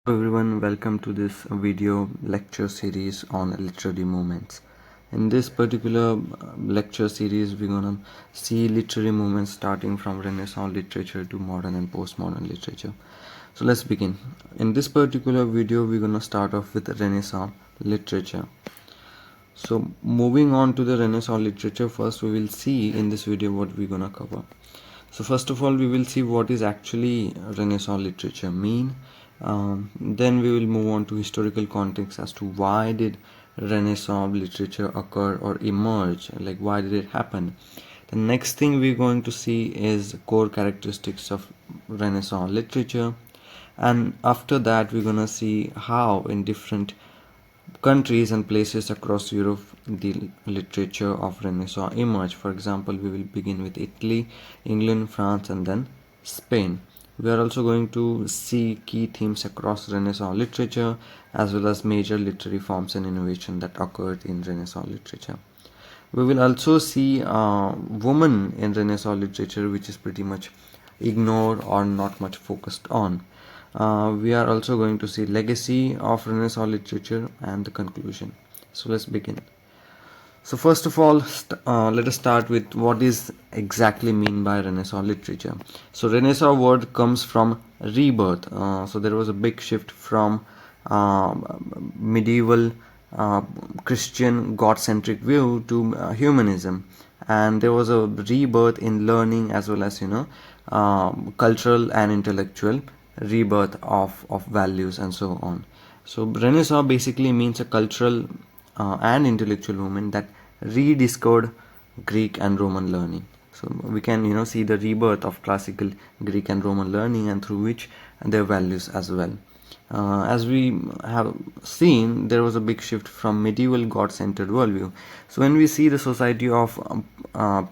Hello everyone, welcome to this video lecture series on literary movements. In this particular lecture series, we're gonna see literary movements starting from Renaissance literature to modern and postmodern literature. So let's begin. In this particular video, we're gonna start off with Renaissance literature. So moving on to the Renaissance literature, first we will see in this video what we're gonna cover. So first of all, we will see what is actually Renaissance literature mean. Then we will move on to historical context as to why did Renaissance literature occur or emerge, like why did it happen. The next thing we're going to see is core characteristics of Renaissance literature, and after that we're gonna see how in different countries and places across Europe the literature of Renaissance emerged. For example, we will begin with Italy, England, France, and then Spain. We are also going to see key themes across Renaissance literature as well as major literary forms and innovation that occurred in Renaissance literature. We will also see women in Renaissance literature, which is pretty much ignored or not much focused on. We are also going to see legacy of Renaissance literature and the conclusion. So let's begin. So first of all, let us start with what is exactly mean by Renaissance literature. So Renaissance word comes from rebirth. So there was a big shift from medieval Christian God-centric view to humanism, and there was a rebirth in learning as well as cultural and intellectual rebirth of values and so on. So Renaissance basically means a cultural and intellectual movement that rediscovered Greek and Roman learning. So we can see the rebirth of classical Greek and Roman learning, and through which their values as well. As we have seen, there was a big shift from medieval God-centered worldview. So when we see the society of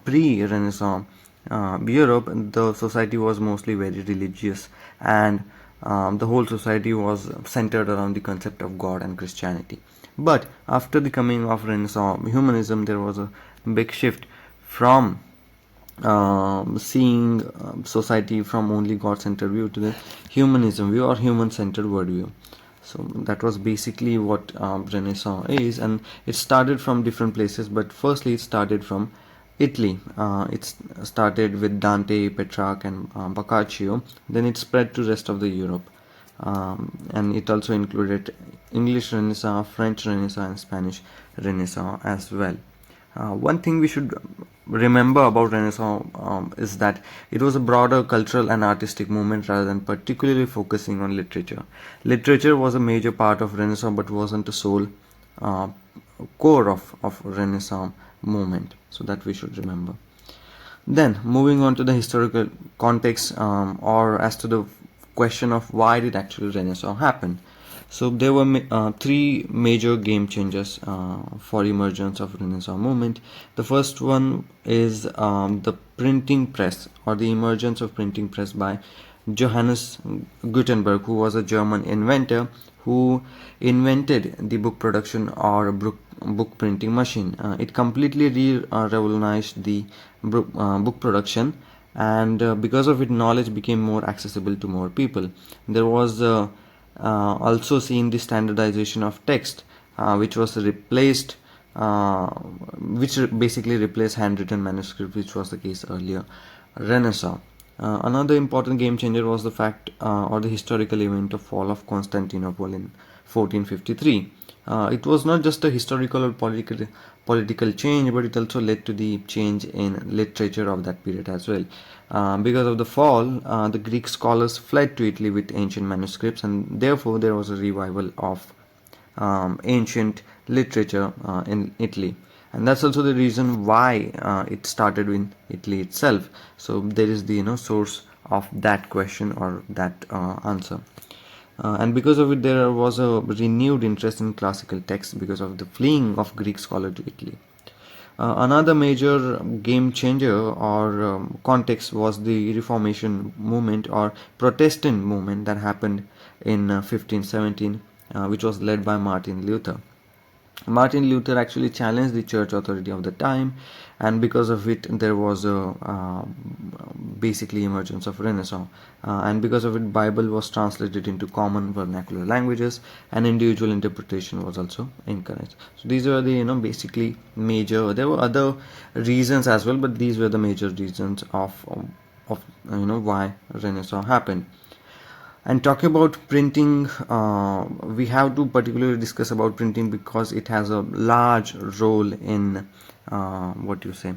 pre-Renaissance Europe, the society was mostly very religious, and the whole society was centered around the concept of God and Christianity. But after the coming of Renaissance humanism, there was a big shift from seeing society from only God-centered view to the humanism view or human-centered worldview. So that was basically what Renaissance is, and it started from different places. But firstly, it started from Italy. It started with Dante, Petrarch, and Boccaccio. Then it spread to rest of the Europe, and it also included English Renaissance, French Renaissance, and Spanish Renaissance as well. One thing we should remember about Renaissance is that it was a broader cultural and artistic movement rather than particularly focusing on literature. Literature was a major part of Renaissance but wasn't the sole core of Renaissance movement. So that we should remember. Then moving on to the historical context, or as to the question of why did actually Renaissance happen. So there were three major game changers for emergence of Renaissance movement. The first one is the printing press, or the emergence of printing press by Johannes Gutenberg, who was a German inventor who invented the book production or book printing machine. It completely revolutionized the book production, and because of it, knowledge became more accessible to more people. There was also seen the standardization of text, which was replaced, which basically replaced handwritten manuscript, which was the case earlier. Renaissance. Another important game changer was the fact or the historical event of fall of Constantinople in 1453. It was not just a historical or political change, but it also led to the change in literature of that period as well. Because of the fall, the Greek scholars fled to Italy with ancient manuscripts, and therefore there was a revival of ancient literature in Italy. And that's also the reason why it started in Italy itself. So there is the source of that question or that answer. And because of it, there was a renewed interest in classical texts because of the fleeing of Greek scholars to Italy. Another major game changer or context was the Reformation movement or Protestant movement that happened in 1517, which was led by Martin Luther. Martin Luther actually challenged the church authority of the time, and because of it, there was a basically emergence of Renaissance. And because of it, Bible was translated into common vernacular languages, and individual interpretation was also encouraged. So these were the basically major. There were other reasons as well, but these were the major reasons of why Renaissance happened. And talking about printing, we have to particularly discuss about printing because it has a large role in what you say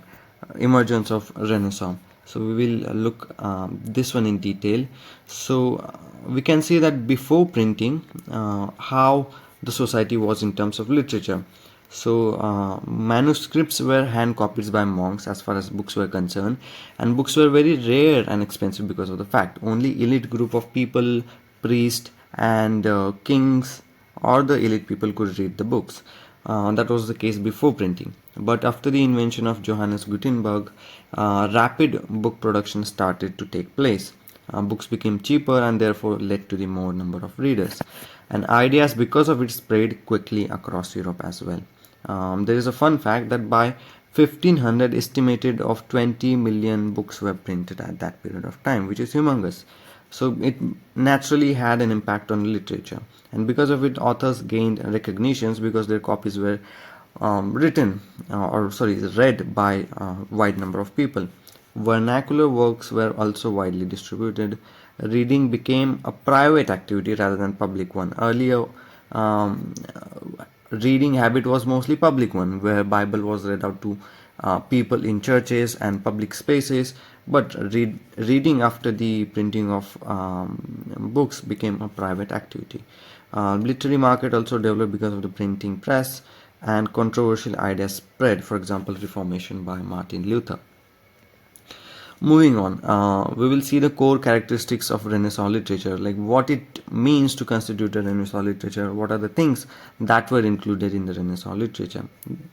emergence of Renaissance. So we will look this one in detail. So we can see that before printing, how the society was in terms of literature. So manuscripts were hand copies by monks as far as books were concerned, and books were very rare and expensive because of the fact only elite group of people, priests and kings or the elite people could read the books. That was the case before printing. But after the invention of Johannes Gutenberg, rapid book production started to take place. Books became cheaper and therefore led to the more number of readers. And ideas, because of it, spread quickly across Europe as well. There is a fun fact that by 1500, estimated of 20 million books were printed at that period of time, which is humongous. So it naturally had an impact on literature, and because of it, authors gained recognitions because their copies were read by a wide number of people. Vernacular works were also widely distributed. Reading became a private activity rather than public one. Earlier, um, reading habit was mostly public one, where Bible was read out to people in churches and public spaces. But reading after the printing of books became a private activity. Literary market also developed because of the printing press, and controversial ideas spread. For example, Reformation by Martin Luther. Moving on, we will see the core characteristics of Renaissance literature, like what it means to constitute a Renaissance literature, what are the things that were included in the Renaissance literature.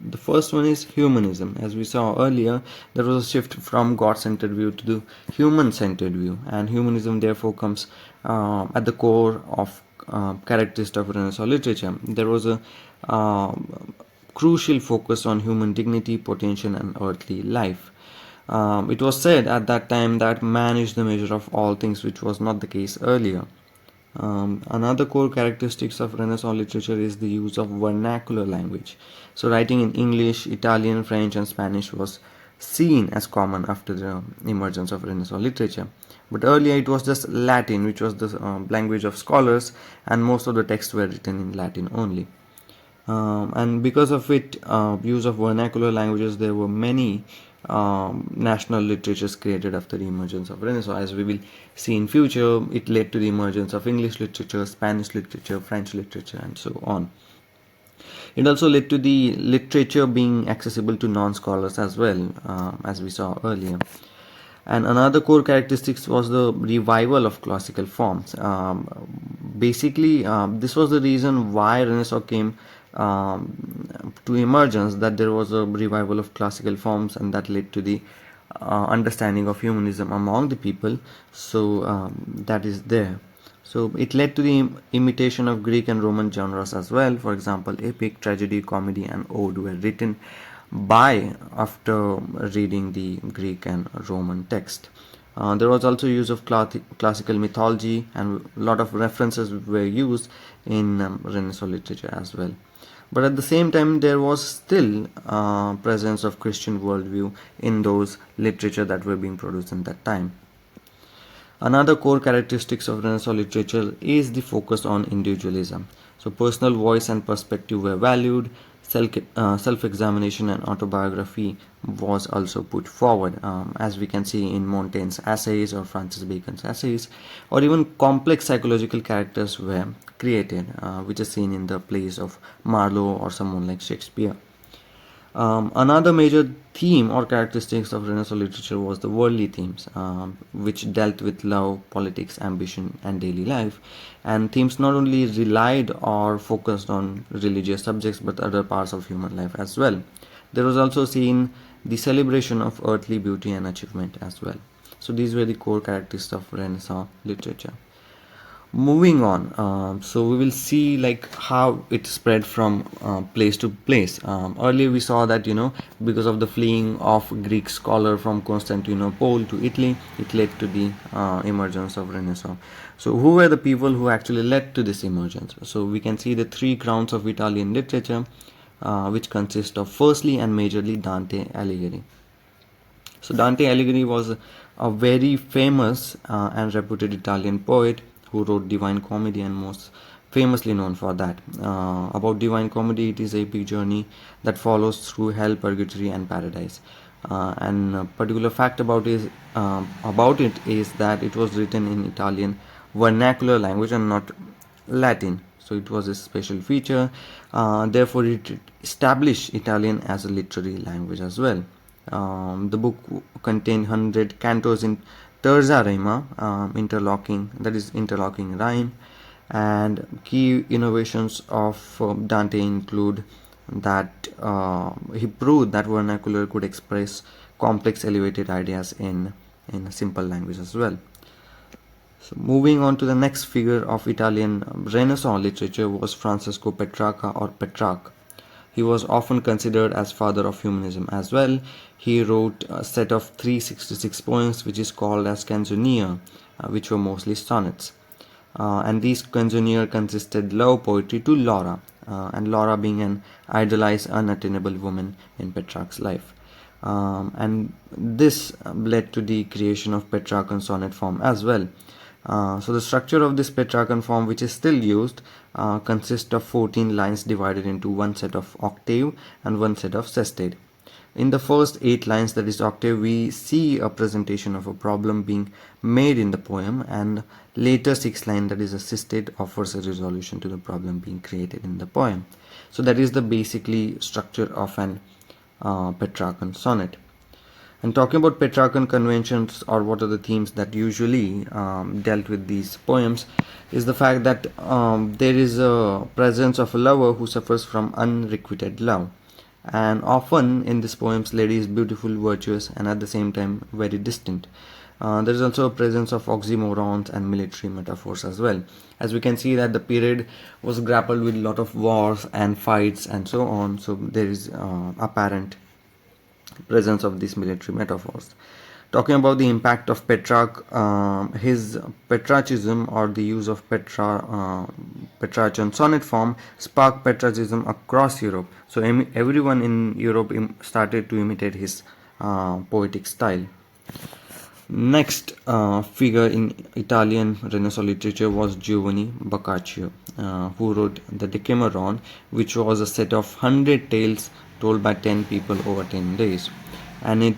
The first one is humanism. As we saw earlier, there was a shift from God-centered view to the human-centered view, and humanism therefore comes at the core of characteristics of Renaissance literature. There was a crucial focus on human dignity, potential, and earthly life. It was said at that time that man is the measure of all things, which was not the case earlier. Another core characteristics of Renaissance literature is the use of vernacular language. So, writing in English, Italian, French, and Spanish was seen as common after the emergence of Renaissance literature. But earlier it was just Latin, which was the language of scholars, and most of the texts were written in Latin only. And because of it, use of vernacular languages, there were many national literatures created after the emergence of Renaissance. As we will see in future, it led to the emergence of English literature, Spanish literature, French literature, and so on. It also led to the literature being accessible to non-scholars as well, as we saw earlier. And another core characteristics was the revival of classical forms. Basically, this was the reason why Renaissance came to emergence, that there was a revival of classical forms, and that led to the understanding of humanism among the people. So that is there. So it led to the imitation of Greek and Roman genres as well. For example, epic, tragedy, comedy, and ode were written by after reading the Greek and Roman text. There was also use of classical mythology, and a lot of references were used in Renaissance literature as well. But at the same time, there was still presence of Christian worldview in those literature that were being produced in that time. Another core characteristics of Renaissance literature is the focus on individualism. So personal voice and perspective were valued. Self-examination and autobiography was also put forward, as we can see in Montaigne's essays or Francis Bacon's essays, or even complex psychological characters were created, which is seen in the plays of Marlowe or someone like Shakespeare. Another major theme or characteristics of Renaissance literature was the worldly themes, which dealt with love, politics, ambition, and daily life. And themes not only relied or focused on religious subjects but other parts of human life as well. There was also seen the celebration of earthly beauty and achievement as well. So these were the core characteristics of Renaissance literature. Moving on, so we will see like how it spread from place to place. Earlier we saw that, because of the fleeing of Greek scholar from Constantinople to Italy, it led to the emergence of Renaissance. So who were the people who actually led to this emergence? So we can see the three crowns of Italian literature, which consist of firstly and majorly Dante Alighieri. So Dante Alighieri was a very famous and reputed Italian poet who wrote Divine Comedy, and most famously known for that. About Divine Comedy, it is a epic journey that follows through hell, purgatory, and paradise. And a particular fact about it is that it was written in Italian vernacular language and not Latin. So it was a special feature. Therefore, it established Italian as a literary language as well. The book contained 100 cantos in terza rima, interlocking rhyme, and key innovations of Dante include that he proved that vernacular could express complex elevated ideas in a simple language as well. So moving on to the next figure of Italian Renaissance literature was Francesco Petrarca, or Petrarch. He was often considered as father of humanism as well. He wrote a set of 366 poems which is called as canzoniere, which were mostly sonnets. And these canzoniere consisted love poetry to Laura, and Laura being an idolized, unattainable woman in Petrarch's life. And this led to the creation of Petrarchan sonnet form as well. So the structure of this Petrarchan form, which is still used, consists of 14 lines divided into one set of octave and one set of sestet. In the first 8 lines, that is octave, we see a presentation of a problem being made in the poem, and later 6 line, that is a sestet, offers a resolution to the problem being created in the poem. So that is the basically structure of an Petrarchan sonnet. And talking about Petrarchan conventions, or what are the themes that usually dealt with these poems, is the fact that there is a presence of a lover who suffers from unrequited love. And often in these poems, lady is beautiful, virtuous, and at the same time very distant. There is also a presence of oxymorons and military metaphors as well. As we can see that the period was grappled with a lot of wars and fights and so on. So there is apparent presence of these military metaphors. Talking about the impact of Petrarch, his Petrarchism, or the use of Petrarchan sonnet form, sparked Petrarchism across Europe. So everyone in Europe started to imitate his poetic style. Next figure in Italian Renaissance literature was Giovanni Boccaccio, who wrote the Decameron, which was a set of 100 tales told by 10 people over 10 days. And it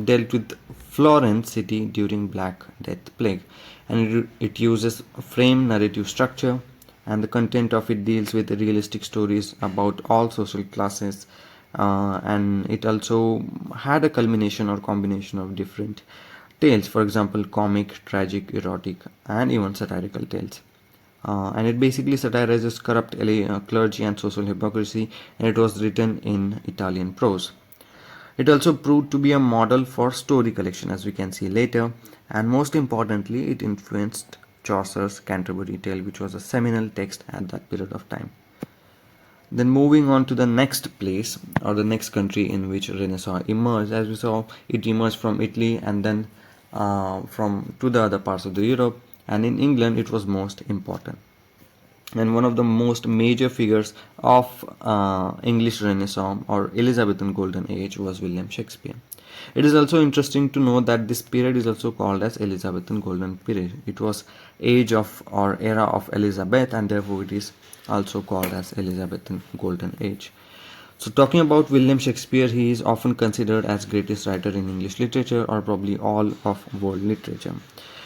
dealt with Florence city during Black Death plague. And it uses a frame narrative structure, and the content of it deals with realistic stories about all social classes. And it also had a culmination or combination of different tales, for example, comic, tragic, erotic, and even satirical tales. And it basically satirizes corrupt clergy and social hypocrisy, and it was written in Italian prose. It also proved to be a model for story collection, as we can see later, and most importantly, it influenced Chaucer's Canterbury Tale, which was a seminal text at that period of time. Then moving on to the next place, or the next country in which Renaissance emerged. As we saw, it emerged from Italy and then from to the other parts of the Europe, and in England it was most important. And one of the most major figures of English Renaissance or Elizabethan Golden Age was William Shakespeare. It is also interesting to know that this period is also called as Elizabethan Golden Period. It was age of or era of Elizabeth, and therefore it is also called as Elizabethan Golden Age. So talking about William Shakespeare, he is often considered as greatest writer in English literature, or probably all of world literature.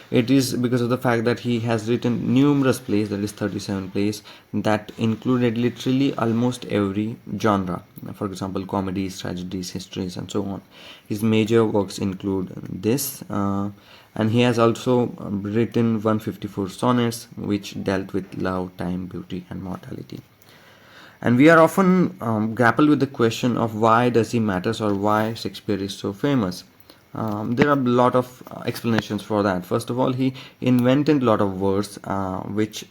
It is because of the fact that he has written numerous plays, that is 37 plays, that included literally almost every genre. For example, comedies, tragedies, histories, and so on. His major works include this, and he has also written 154 sonnets which dealt with love, time, beauty, and mortality. And we are often grappled with the question of why does he matters, or why Shakespeare is so famous. There are a lot of explanations for that. First of all, he invented a lot of words which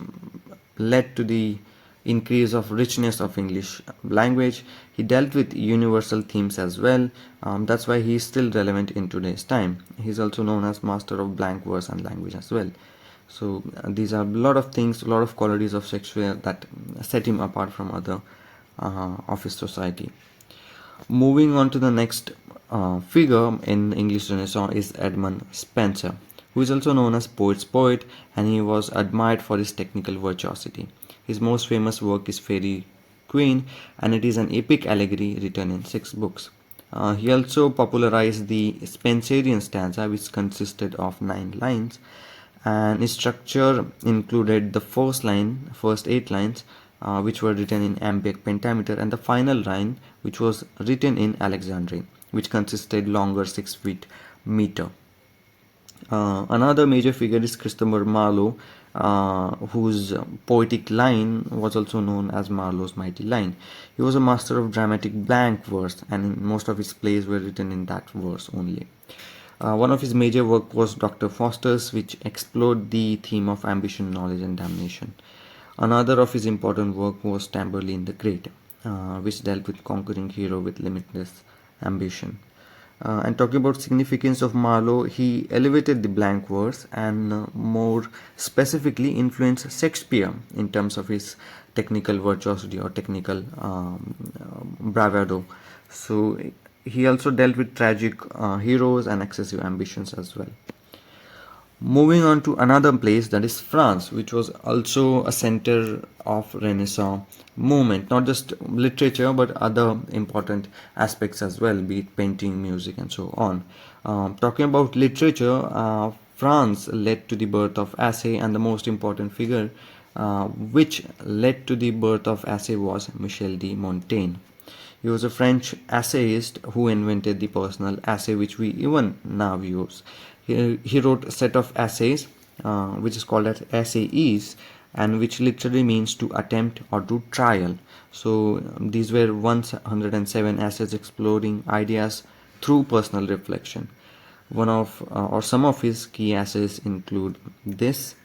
led to the increase of richness of English language. He dealt with universal themes as well. That's why he is still relevant in today's time. He's also known as master of blank verse and language as well. So these are a lot of things, a lot of qualities of Shakespeare that set him apart from other of his society. Moving on to the next figure in English Renaissance is Edmund Spenser, who is also known as Poet's Poet, and he was admired for his technical virtuosity. His most famous work is Fairy Queen, and it is an epic allegory written in 6 books. He also popularized the Spenserian stanza, which consisted of 9 lines, and its structure included the first 8 lines, which were written in iambic pentameter, and the final line, which was written in Alexandrine, which consisted longer 6 feet meter. Another major figure is Christopher Marlowe, whose poetic line was also known as Marlowe's Mighty Line. He was a master of dramatic blank verse, and most of his plays were written in that verse only. One of his major work was Dr. Faustus, which explored the theme of ambition, knowledge, and damnation. Another of his important work was Tamburlaine the Great, which dealt with conquering hero with limitless ambition. And talking about significance of Marlowe, he elevated the blank verse and more specifically influenced Shakespeare in terms of his technical virtuosity or technical bravado. So he also dealt with tragic heroes and excessive ambitions as well. Moving on to another place, that is France, which was also a center of Renaissance movement, not just literature but other important aspects as well, be it painting, music, and so on. Talking about literature, France led to the birth of essay, and the most important figure which led to the birth of essay was Michel de Montaigne. He was a French essayist who invented the personal essay, which we even now use. He wrote a set of essays, which is called as essays, and which literally means to attempt or to trial. So these were 107 essays exploring ideas through personal reflection. One of or some of his key essays include this,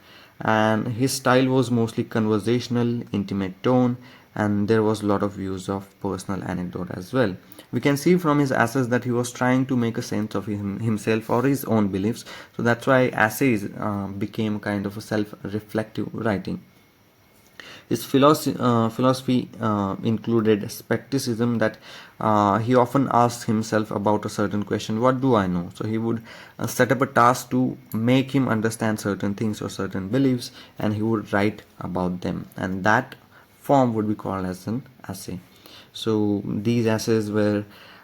and his style was mostly conversational, intimate tone, and there was a lot of use of personal anecdote as well. We can see from his essays that he was trying to make a sense of himself or his own beliefs. So that's why essays became kind of a self-reflective writing. His philosophy included skepticism, that he often asked himself about a certain question, what do I know? So he would set up a task to make him understand certain things or certain beliefs, and he would write about them, and that form would be called as an essay. So these essays were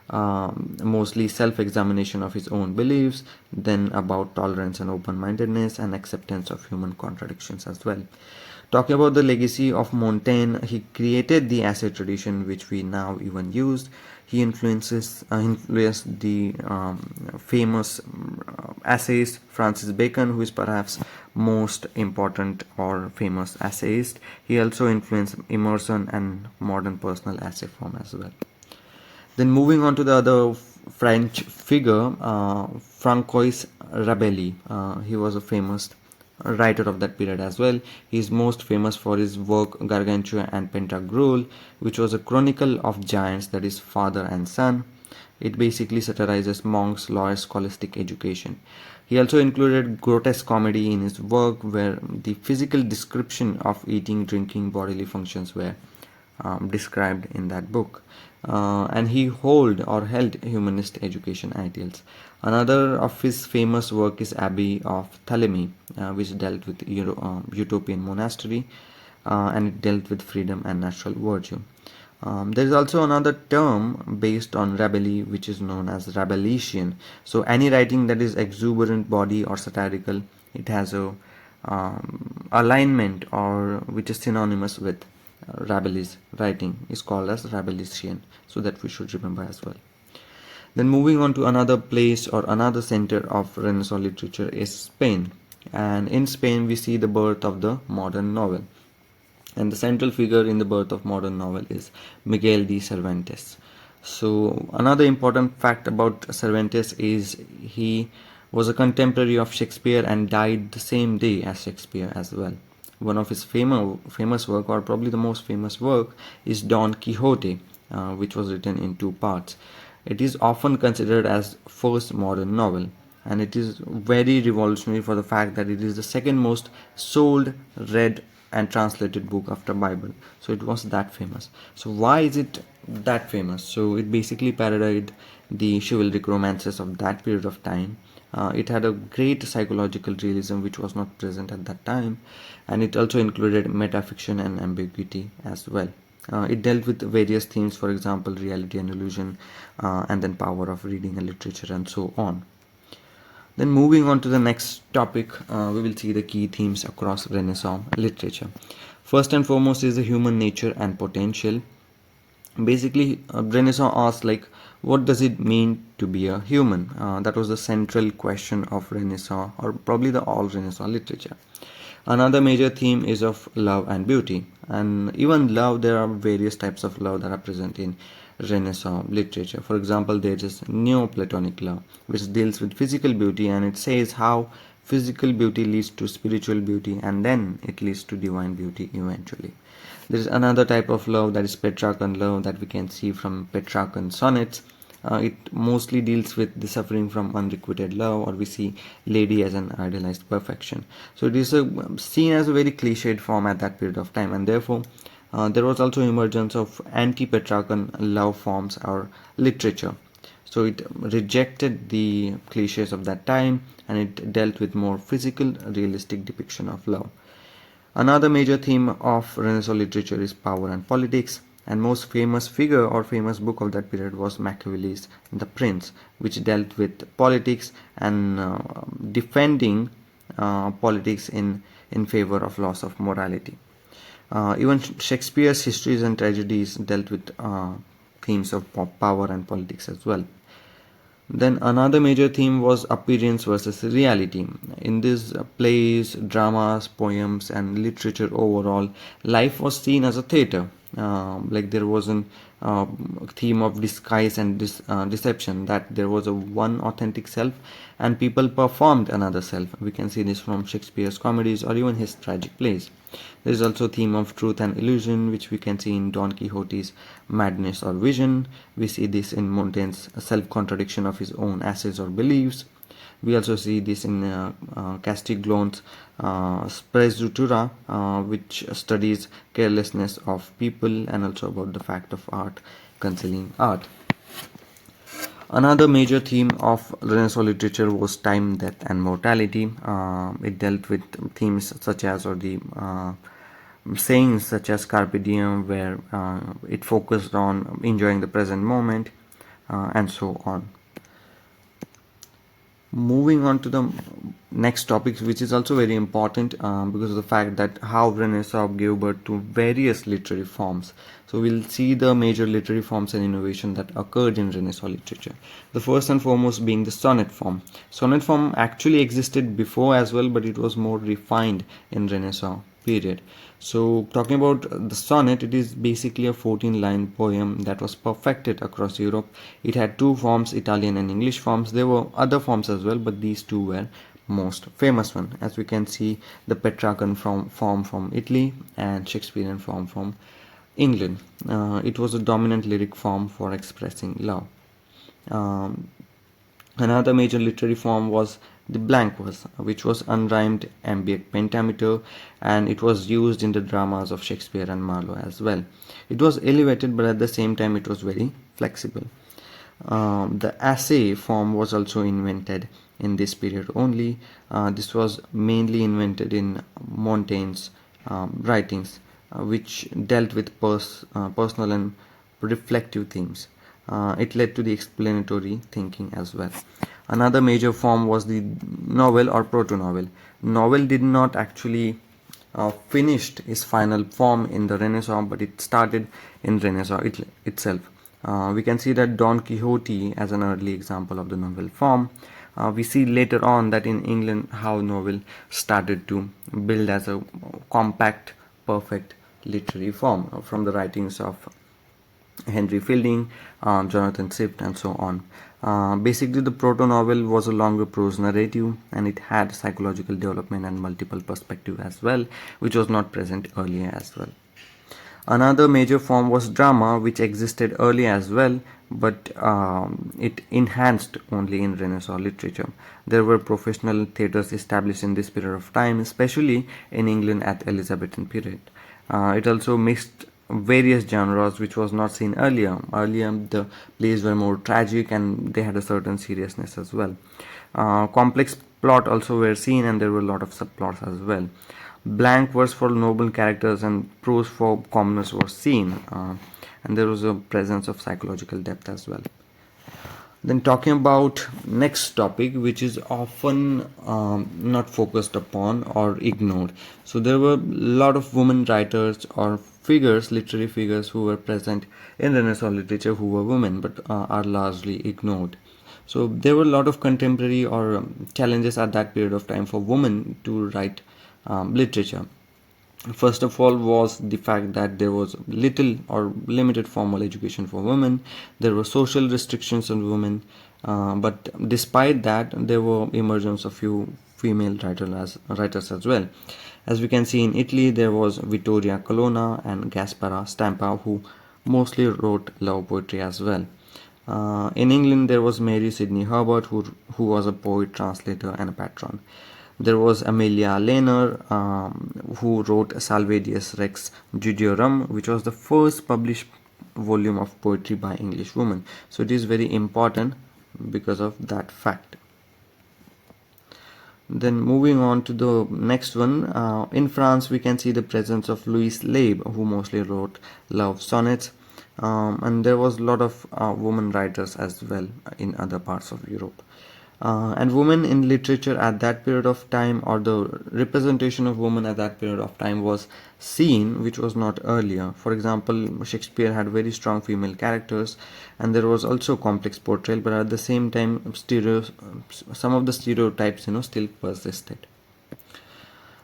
mostly self-examination of his own beliefs, then about tolerance and open-mindedness and acceptance of human contradictions as well. Talking about the legacy of Montaigne, he created the essay tradition which we now even use. He influenced the famous essayist Francis Bacon, who is perhaps most important or famous essayist. He also influenced Emerson and modern personal essay form as well. Then moving on to the other French figure, Francois Rabelais. He was a famous writer of that period as well. He is most famous for his work Gargantua and Pantagruel, which was a chronicle of giants, that is father and son. It basically satirizes monks, lawyers, scholastic education. He also included grotesque comedy in his work, where the physical description of eating, drinking, bodily functions were described in that book. And he held humanist education ideals. Another of his famous work is Abbey of Thélemy, which dealt with utopian monastery, and it dealt with freedom and natural virtue. There is also another term based on Rabelais, which is known as Rabelaisian. So any writing that is exuberant, body, or satirical, it has a alignment or which is synonymous with Rabelais' writing is called as Rabelaisian. So that we should remember as well. Then moving on to another place or another center of Renaissance literature is Spain. And in Spain we see the birth of the modern novel. And the central figure in the birth of modern novel is Miguel de Cervantes. So another important fact about Cervantes is he was a contemporary of Shakespeare and died the same day as Shakespeare as well. One of his famous work, or probably the most famous work, is Don Quixote, which was written in two parts. It is often considered as first modern novel, and it is very revolutionary for the fact that it is the second most sold, read, and translated book after Bible. So it was that famous. So why is it that famous? So it basically parodied the chivalric romances of that period of time. It had a great psychological realism which was not present at that time, and it also included metafiction and ambiguity as well. It dealt with various themes, for example, reality and illusion, and then power of reading and literature, and so on. Then moving on to the next topic, we will see the key themes across Renaissance literature. First and foremost is the human nature and potential. Basically, Renaissance asked, like, what does it mean to be a human? That was the central question of Renaissance, or probably the all Renaissance literature. Another major theme is of love and beauty, and even love, there are various types of love that are present in Renaissance literature. For example, there is Neoplatonic love, which deals with physical beauty, and it says how physical beauty leads to spiritual beauty, and then it leads to divine beauty eventually. There is another type of love, that is Petrarchan love, that we can see from Petrarchan sonnets. It mostly deals with the suffering from unrequited love, or we see lady as an idealized perfection. So it is seen as a very cliched form at that period of time, and therefore there was also emergence of anti-Petrarchan love forms or literature. So it rejected the cliches of that time, and it dealt with more physical, realistic depiction of love. Another major theme of Renaissance literature is power and politics, and most famous figure or famous book of that period was Machiavelli's The Prince, which dealt with politics and defending politics in favor of loss of morality. Even Shakespeare's histories and tragedies dealt with themes of power and politics as well. Then another major theme was appearance versus reality. In these plays, dramas, poems, and literature overall, life was seen as a theater. Like there was a theme of disguise and deception, that there was a one authentic self and people performed another self. We can see this from Shakespeare's comedies or even his tragic plays. There is also a theme of truth and illusion, which we can see in Don Quixote's madness or vision. We see this in Montaigne's self-contradiction of his own assets or beliefs. We also see this in Castiglione's Sprezzatura, which studies carelessness of people and also about the fact of art, concealing art. Another major theme of Renaissance literature was time, death, and mortality. It dealt with themes such as, or the sayings such as Carpe Diem, where it focused on enjoying the present moment, and so on. Moving on to the next topic, which is also very important because of the fact that how Renaissance gave birth to various literary forms. So we'll see the major literary forms and innovation that occurred in Renaissance literature. The first and foremost being the sonnet form. Sonnet form actually existed before as well, but it was more refined in Renaissance period. So talking about the sonnet, it is basically a 14-line poem that was perfected across Europe. It had two forms, Italian and English forms. There were other forms as well, but these two were most famous one. As we can see, the Petrarchan form from Italy and Shakespearean form from England. It was a dominant lyric form for expressing love. Another major literary form was the blank verse, which was unrhymed iambic pentameter, and it was used in the dramas of Shakespeare and Marlowe as well. It was elevated, but at the same time it was very flexible. The essay form was also invented in this period only. This was mainly invented in Montaigne's writings, which dealt with personal and reflective themes. It led to the explanatory thinking as well. Another major form was the novel or proto-novel. Novel did not actually finished its final form in the Renaissance, but it started in Renaissance itself. We can see that Don Quixote as an early example of the novel form. We see later on that in England how novel started to build as a compact, perfect literary form from the writings of Henry Fielding, Jonathan Swift, and so on. Basically, the proto novel was a longer prose narrative, and it had psychological development and multiple perspective as well, which was not present earlier as well. Another major form was drama, which existed early as well, but it enhanced only in Renaissance literature. There were professional theatres established in this period of time, especially in England at Elizabethan period. It also mixed various genres which was not seen earlier. Earlier, the plays were more tragic and they had a certain seriousness as well. Complex plot also were seen, and there were a lot of subplots as well. Blank verse for noble characters and prose for commoners was seen, and there was a presence of psychological depth as well. Then talking about next topic, which is often not focused upon or ignored. So there were a lot of women writers or figures, literary figures, who were present in Renaissance literature who were women, but are largely ignored. So there were a lot of contemporary or challenges at that period of time for women to write literature. First of all was the fact that there was little or limited formal education for women. There were social restrictions on women, but despite that, there were emergence of few female writers as well. As we can see in Italy, there was Vittoria Colonna and Gaspara Stampa, who mostly wrote love poetry as well. In England, there was Mary Sidney Herbert, who was a poet, translator, and a patron. There was Amelia Lehner, who wrote Salvadius Rex Judiorum, which was the first published volume of poetry by English women. So it is very important because of that fact. Then moving on to the next one, in France we can see the presence of Louise Leib, who mostly wrote love sonnets, and there was a lot of women writers as well in other parts of Europe. And women in literature at that period of time, or the representation of women at that period of time, was seen, which was not earlier. For example, Shakespeare had very strong female characters, and there was also complex portrayal, but at the same time, some of the stereotypes, still persisted.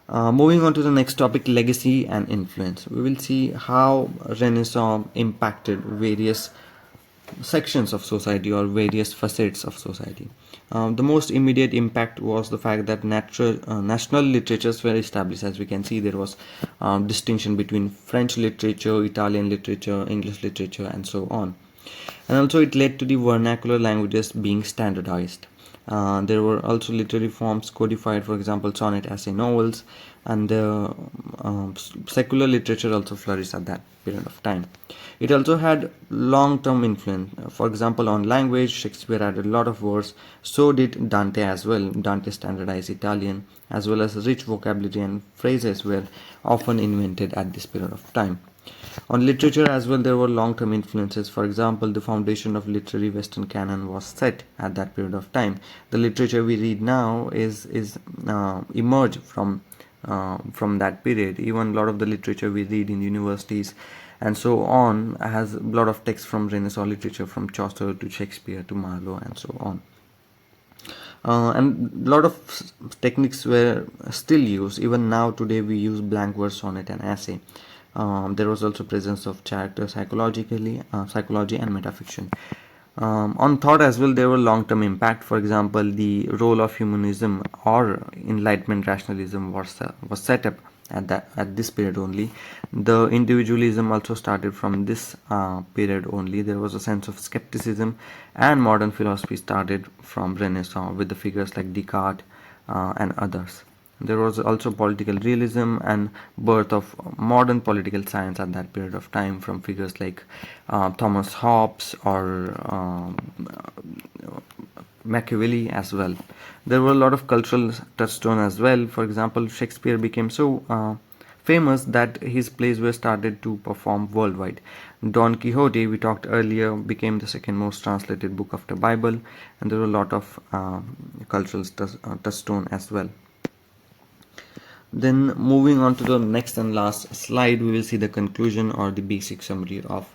Moving on to the next topic, legacy and influence. We will see how Renaissance impacted various sections of society or various facets of society. The most immediate impact was the fact that national literatures were established. As we can see, there was distinction between French literature, Italian literature, English literature, and so on. And also it led to the vernacular languages being standardized. There were also literary forms codified, for example, sonnet, essay, novels, and secular literature also flourished at that period of time. It also had long-term influence. For example, on language, Shakespeare added a lot of words. So did Dante as well. Dante standardized Italian, as well as rich vocabulary and phrases were often invented at this period of time. On literature as well, there were long-term influences. For example, the foundation of literary Western canon was set at that period of time. The literature we read now is emerged from that period. Even a lot of the literature we read in universities and so on has a lot of text from Renaissance literature, from Chaucer to Shakespeare to Marlowe and so on. And a lot of techniques were still used. Even now today we use blank verse, sonnet, and essay. There was also presence of character psychology and metafiction. On thought as well, there were long-term impact. For example, the role of humanism or Enlightenment rationalism was set up at this period only. The individualism also started from this period only. There was a sense of skepticism, and modern philosophy started from Renaissance with the figures like Descartes and others. There was also political realism and birth of modern political science at that period of time, from figures like Thomas Hobbes or Machiavelli as well. There were a lot of cultural touchstone as well. For example, Shakespeare became so famous that his plays were started to perform worldwide. Don Quixote, we talked earlier, became the second most translated book after Bible, and there were a lot of cultural touchstone as well. Then moving on to the next and last slide, we will see the conclusion or the basic summary of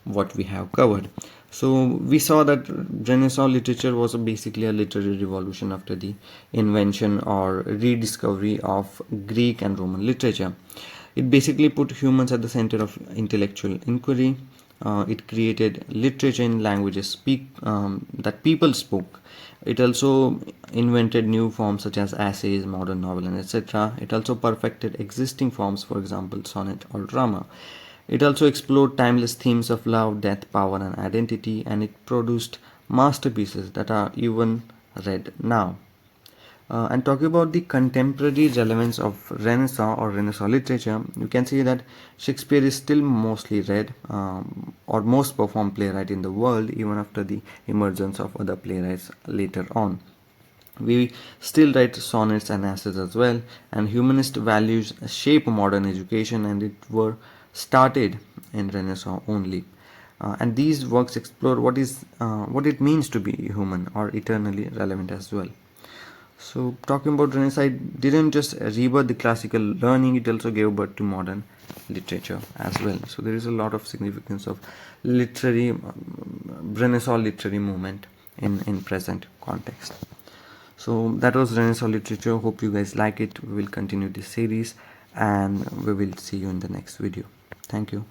what we have covered. So we saw that Renaissance literature was basically a literary revolution after the invention or rediscovery of Greek and Roman literature. It basically put humans at the center of intellectual inquiry. It created literature in languages that people spoke. It also invented new forms such as essays, modern novel, and etc. It also perfected existing forms, for example, sonnet or drama. It also explored timeless themes of love, death, power, and identity, and it produced masterpieces that are even read now. And talking about the contemporary relevance of Renaissance or Renaissance literature, you can see that Shakespeare is still mostly read or most performed playwright in the world, even after the emergence of other playwrights later on. We still write sonnets and essays as well, and humanist values shape modern education, and it were started in Renaissance only. And these works explore what it means to be human or eternally relevant as well. So, talking about Renaissance didn't just rebirth the classical learning, it also gave birth to modern literature as well. So, there is a lot of significance of literary Renaissance literary movement in present context. So, that was Renaissance literature. Hope you guys like it. We will continue this series and we will see you in the next video. Thank you.